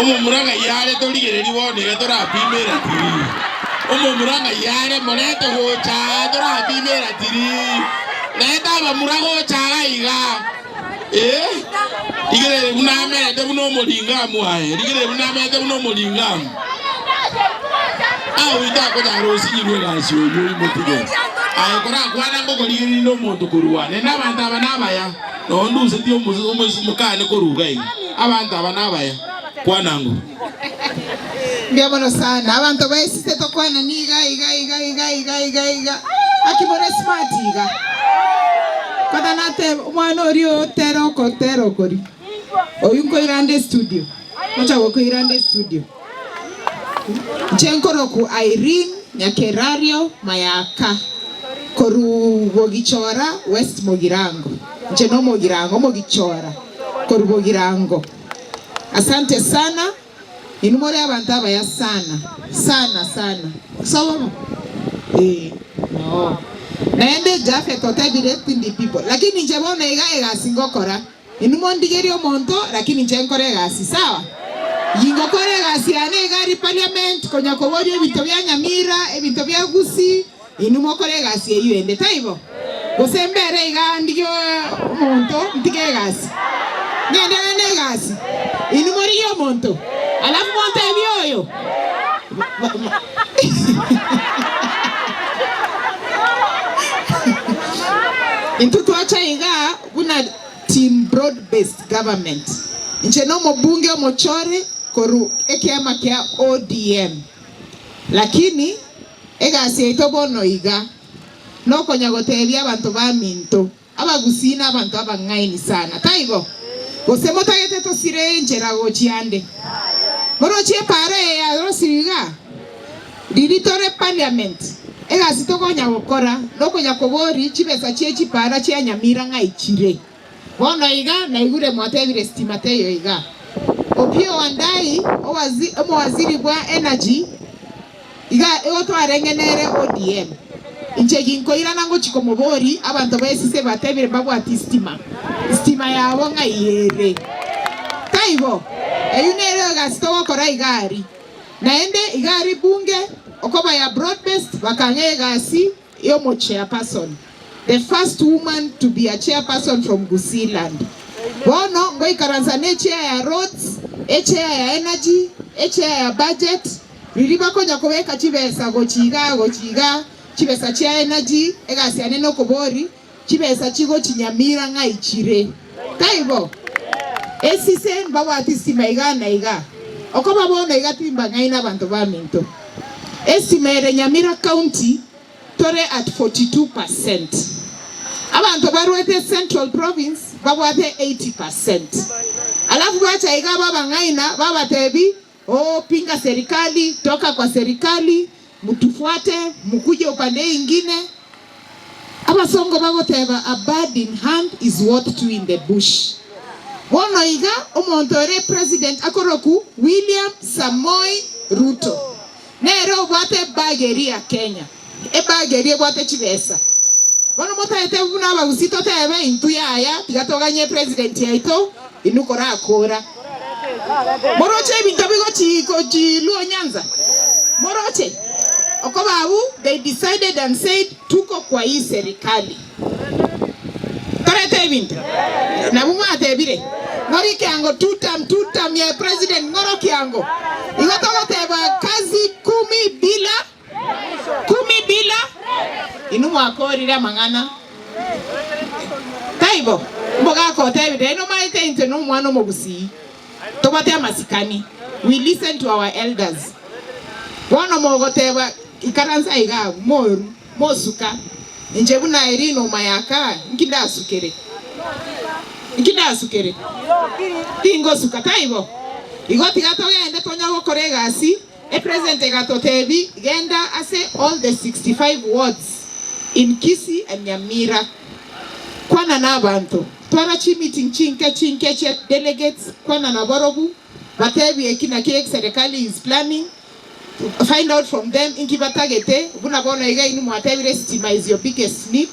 Umumuranga yale toligere wone gatora pimera tiri. Umumuranga yale monete gocha tora pimera tiri. Leta ba murago chaga iga. Igere uname te buno molinga muae. Igere uname te buno molinga. Uita ko da rosi ni la sio yo motige. Ai kora kwana ngo ligere no muntu kuruwa. Nena bantu abanaba ya. No nduze ti mukane koruga yi. Abantu abanaba ya. Kwanangu. Ndiabono sana. Abantu bayisise to kwana niga iga. Akibore smart iga. Kada nate mwana orio tero kori. Oyunko irande studio. Mocha woko irande studio. Chenkoroku Irene Nyakerario Mayaka. Koru Bogichora West Mogirango. Jeno Mogirango Mogichora. Koru Bogirango. Asante sana. Inumore abantu abaya sana. Sana. Sawa? No. Naende jafe tote directing the people. Lakini njebona iga singokora. Inumondigeri omonto lakini nchenkore gasi. Sawa? Yingokore gasi ane igari parliament konya kobori ebintu bya Nyamira, ebintu bya Gusi. Inumokore gasi eyuende taibo. Gosembere iga ndigyo omonto ntige gasi. Ngende gasi. Inumori yo monto. Alafu monto ebyoyo. Intutuacha iga kuna team broad-based government. Ncheno mbunge omochore koru ekiama kia ODM. Lakini ega seitobono iga no konyagotebya abantu baminto abagusina abantu abangaini sana. Taibo gosemo tagete to sirenjera gochiande. Morochie pare ya rosiriga. Diritore parliament. Ega sitoko nyagokora no konyakobori chibesa chiechi para chia Nyamira ngaichire. Bono iga na igure mwatebire stimateyo iga. Opio Wandai waziri bwa energy iga oto arengenere ODM. Inchegi nkoira nango chikomobori abantu besise batebire babu ati stima yabo ngayere. Taibo eyunere gasito kora igari. Naende igari bunge okoba ya broad based bakanye gasi yo mo chairperson. The first woman to be a chairperson from Gusii land. Bono ngoi karanzane chair ya roads, chair ya energy, chair ya budget. Ririba konya koweka chibesa gochiga, chibesa chair energy, egasi aneno kobori, chibesa chigo chinyamira ngaichire. Taibo. Esise mbawa atisima iga na iga. Okoba bono iga timba ngaina bantu baminto. Estimate Nyamira County tore at 42%. Abantu barwete Central Province babwate 80%. Alafu bacha iga baba ngaina baba tebi pinga serikali, toka kwa serikali, mtufuate, mkuje upande ingine. Abasongo bagoteba a bird in hand is worth two in the bush. Bono iga omontore president akoroku William Samoei Ruto. Nero bwate bageri ya Kenya. Bageri bwate chibesa. Bono mota ete buna bagusito tebe intu yaya tigatoganye president yaito inukora akora. Moroche bintabigo chiluo Nyanza. Moroche. Okobabu they decided and said tuko kwa hii serikali. Torete binta. Na buma atebire. Ngori kiango tutam ya president ngoro kiango. Igotogo teba kazi 10 bila inu mwakorira mangana. Taibo mboga ko tebire no maite inte no mwana mo Gusii. Tobate amasikani. We listen to our elders. Bono mogoteba ikaranza iga mosuka. Njebuna Irene Mayaka nkida sukere. Tingo suka taibo. Igoti gato gende tonya gokore gasi president gato tebi genda ase all the 65 wards in Kisii and Nyamira. Kwana na abantu twara chi meeting chinke delegates kwana na borobu batebi ekina kile serikali is planning to find out from them inkibatagete buna bona iga inu mwatebire stima is your biggest need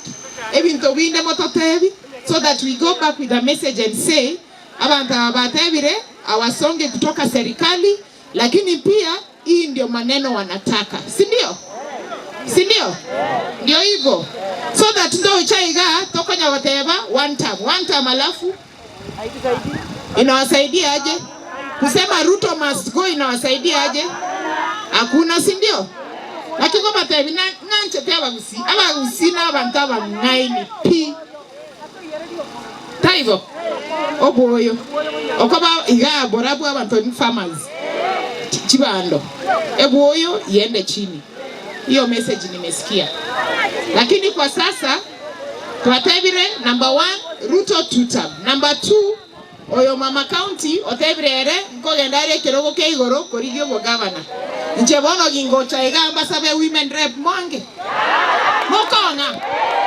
ebinto binde mototebi so that we go back with a message and say abantu abatebire awasonge kutoka serikali, lakini pia hii ndio maneno wanataka, si ndio? Si ndio? Ndio hivyo. So that ndo chaiga tokonya whatever one time alafu inawasaidia aje? Kusema Ruto must go inawasaidia aje? Hakuna, si ndio? Lakini kama tabi nanche tewa gusi aba usina abantu abangaini pi taivo oboyo okoba iga borabu abantu farmers chibando eboyo iende chini. Hiyo message nimesikia. Lakini kwa sasa twatebire number 1 Ruto 2 term, number 2 oyo mama county otebirere nkogendare kirogo ke igoro korigio go governor nje bono gingo chaigamba sabe women rep mwange mokona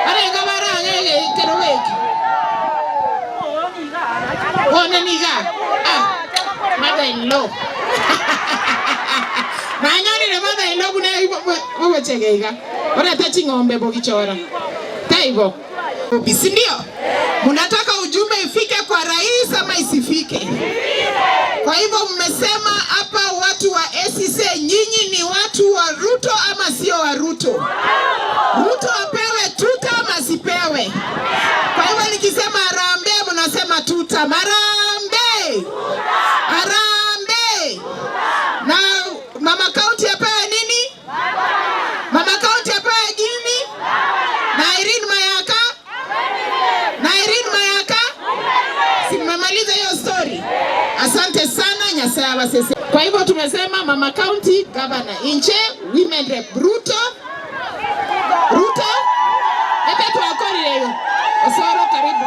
arenga baranga kirogo iki wona niga mother in law Manyoni ne mother in law kuna wewe chegeiga ora tachi ngombe bogichora taibo si ndio? Mnataka ujumbe ifike kwa rais ama isifike? Kwa hivyo mmesema hapa watu wa SCC nyinyi ni watu wa Ruto ama sio wa Ruto? Ruto apewe tuta ama sipewe? Kwa hivyo nikisema harambee mnasema tuta. Harambee! Harambee! Na mama county apewe nini? Mama county apewe nini? Na Irene Mayaka? Simamaliza hiyo story. Asante sana Nyasaya Basese. Kwa hivyo tumesema mama county governor inche women rep Ruto ete tuakori leo Osoro karibu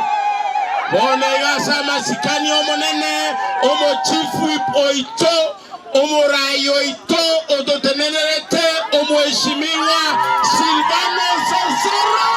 bona yasa masikani omonene omo chief whip oito omo rayo ito odotenerete omo heshimiwa Silvano Sosoro